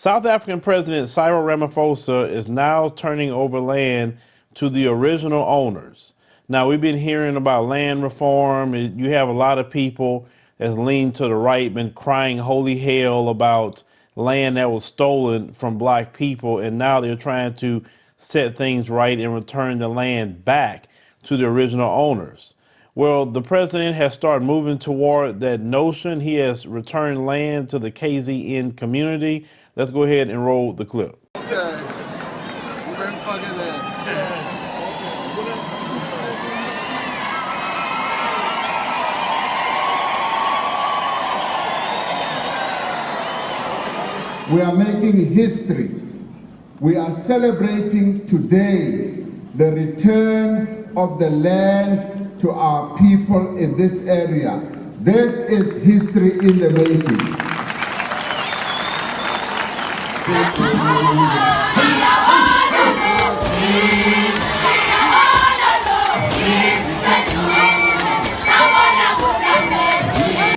South African President Cyril Ramaphosa is now turning over land to the original owners. Now, we've been hearing about land reform. You have a lot of people that's leaned to the right, been crying holy hell about land that was stolen from black people, and now they're trying to set things right and return the land back to the original owners. Well, the president has started moving toward that notion. He has returned land to the KZN community. Let's go ahead and roll the clip. We are making history. We are celebrating today the return of the land to our people in this area. This is history in the making.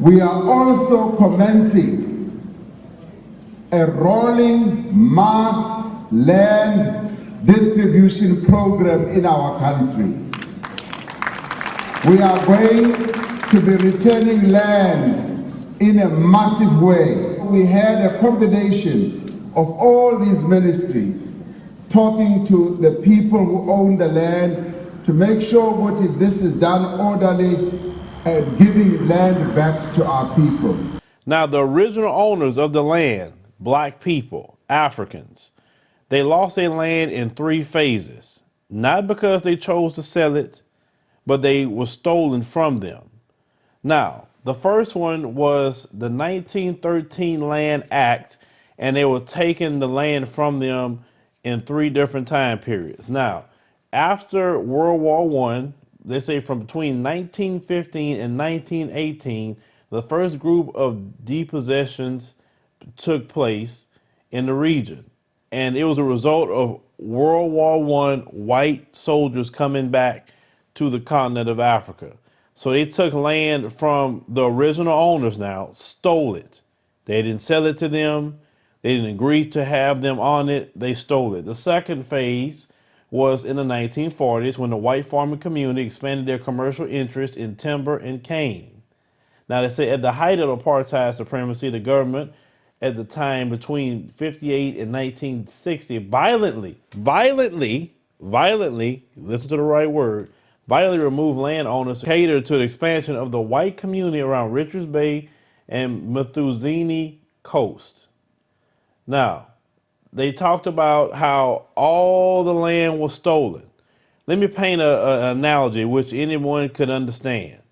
We are also commencing a rolling mass land distribution program in our country. We are going to be returning land in a massive way. We had a combination of all these ministries talking to the people who own the land to make sure that this is done orderly and giving land back to our people. Now, the original owners of the land, black people, Africans, they lost their land in 3 phases, not because they chose to sell it, but they were stolen from them. Now, the first one was the 1913 Land Act, and they were taking the land from them in 3 different time periods. Now, after World War I, they say from between 1915 and 1918, the first group of dispossessions took place in the region. And it was a result of World War I white soldiers coming back to the continent of Africa. So they took land from the original owners now, stole it. They didn't sell it to them. They didn't agree to have them on it. They stole it. The second phase was in the 1940s when the white farming community expanded their commercial interest in timber and cane. Now, they say at the height of apartheid supremacy, the government at the time between 58 and 1960 violently, listen to the right word, violently removed landowners to cater to the expansion of the white community around Richards Bay and Mthunzini Coast. Now, they talked about how all the land was stolen. Let me paint an analogy which anyone could understand.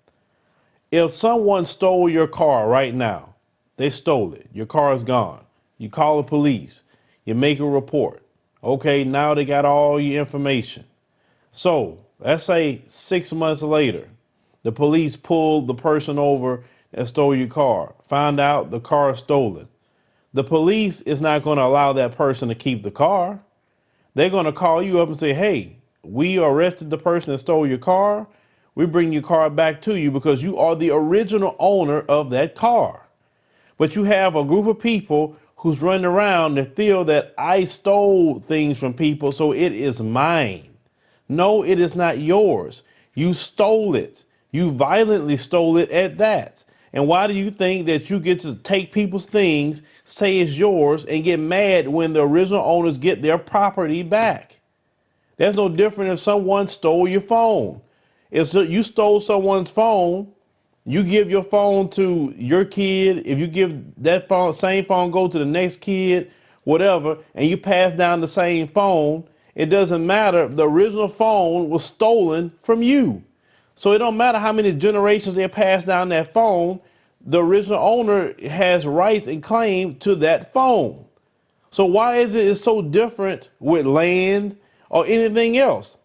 If someone stole your car right now, they stole it. Your car is gone. You call the police. You make a report. Okay, now they got all your information. So let's say 6 months later, the police pulled the person over that stole your car, found out the car is stolen. The police is not going to allow that person to keep the car. They're going to call you up and say, hey, we arrested the person that stole your car. We bring your car back to you because you are the original owner of that car. But you have a group of people who's running around that feel that I stole things from people, so it is mine. No, it is not yours. You stole it. You violently stole it at that. And why do you think that you get to take people's things, say it's yours, and get mad when the original owners get their property back? That's no different if someone stole your phone. If you stole someone's phone, you give your phone to your kid. If you give that phone, same phone, go to the next kid, whatever, and you pass down the same phone, it doesn't matter. The original phone was stolen from you. So it don't matter how many generations they pass down that phone. The original owner has rights and claim to that phone. So why is it so different with land or anything else?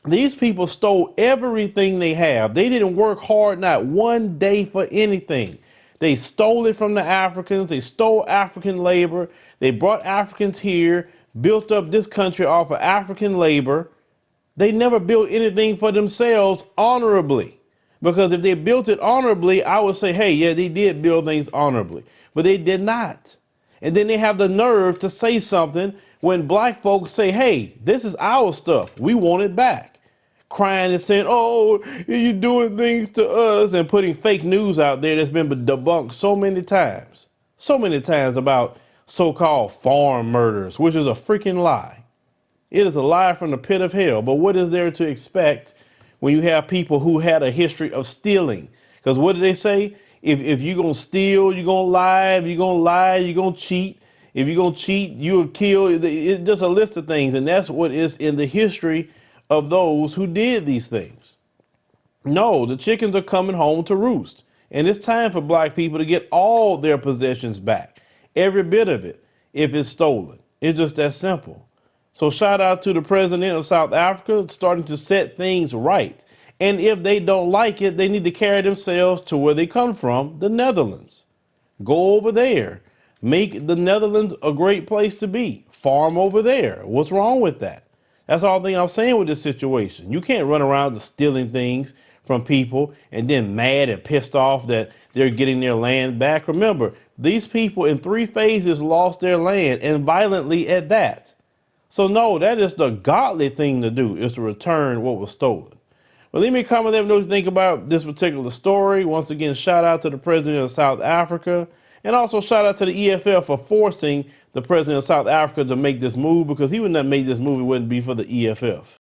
These people stole everything they have. They didn't work hard, not one day for anything. They stole it from the Africans. They stole African labor. They brought Africans here, built up this country off of African labor. They never built anything for themselves honorably. Because if they built it honorably, I would say, hey, yeah, they did build things honorably. But they did not. And then they have the nerve to say something when black folks say, hey, this is our stuff. We want it back. Crying and saying, oh, you're doing things to us, and putting fake news out there that's been debunked so many times about so-called farm murders, which is a freaking lie. It is a lie from the pit of hell. But what is there to expect when you have people who had a history of stealing? Because what do they say? If you're going to steal, you're going to lie. If you're going to lie, you're going to cheat. If you're going to cheat, you'll kill. It's just a list of things. And that's what is in the history of those who did these things. No, the chickens are coming home to roost. And it's time for black people to get all their possessions back. Every bit of it, if it's stolen. It's just that simple. So shout out to the president of South Africa starting to set things right. And if they don't like it, they need to carry themselves to where they come from, the Netherlands. Go over there. Make the Netherlands a great place to be. Farm over there. What's wrong with that? That's all thing I'm saying with this situation. You can't run around just stealing things from people and then mad and pissed off that they're getting their land back. Remember, these people in 3 phases lost their land, and violently at that. So no, that is the godly thing to do, is to return what was stolen. Well, leave me a comment, let me know what you think about this particular story. Once again, shout out to the president of South Africa, and also shout out to the EFL for forcing the president of South Africa to make this move, because he would not make this move, it wouldn't be for the EFF.